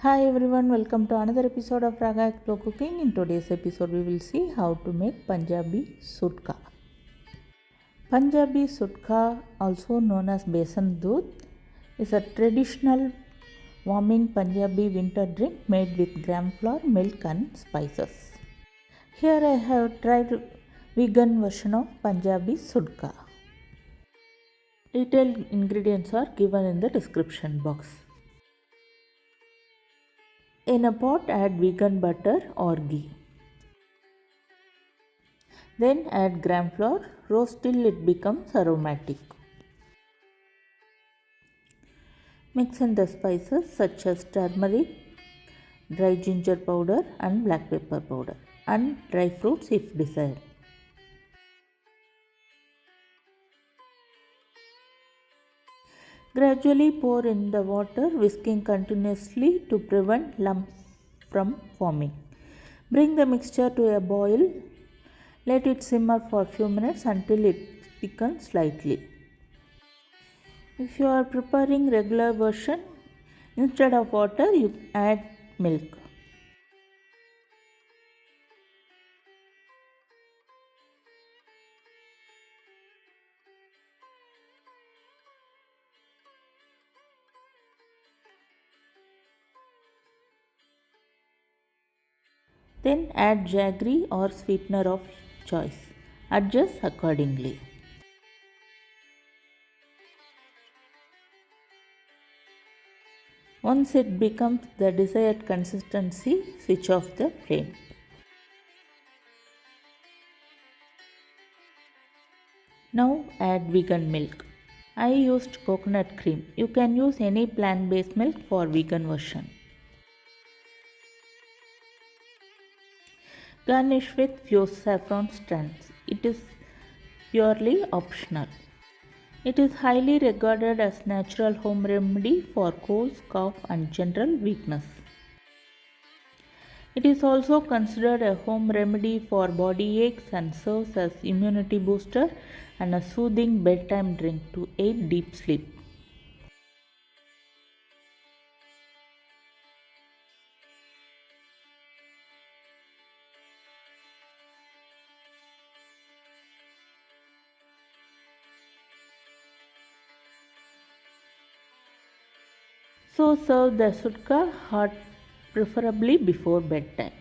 Hi everyone, welcome to another episode of Raga Explore Cooking. In today's episode, we will see how to make Punjabi Sudka. Punjabi Sudka, also known as Besan Doodh, is a traditional warming Punjabi winter drink made with gram flour, milk and spices. Here I have tried vegan version of Punjabi Sudka. Detailed ingredients are given in the description box. In a pot, add vegan butter or ghee. Then add gram flour, roast till it becomes aromatic. Mix in the spices such as turmeric, dry ginger powder and black pepper powder and dry fruits if desired. Gradually pour in the water, whisking continuously to prevent lumps from forming. Bring the mixture to a boil. Let it simmer for a few minutes until it thickens slightly. If you are preparing regular version, instead of water you add milk. Then add jaggery or sweetener of choice. Adjust accordingly. Once it becomes the desired consistency, switch off the flame. Now add vegan milk. I used coconut cream. You can use any plant-based milk for vegan version. Garnish with few saffron strands. It is purely optional. It is highly regarded as natural home remedy for colds, cough and general weakness. It is also considered a home remedy for body aches and serves as immunity booster and a soothing bedtime drink to aid deep sleep. So serve the sudka hot, preferably before bedtime.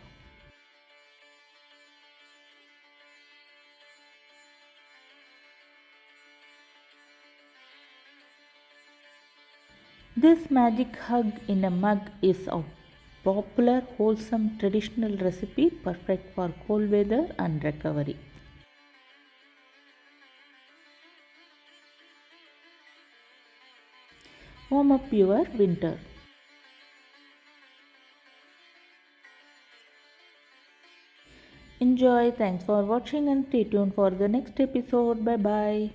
This magic hug in a mug is a popular, wholesome, traditional recipe perfect for cold weather and recovery. Warm up your winter. Enjoy. Thanks for watching and stay tuned for the next episode. Bye bye.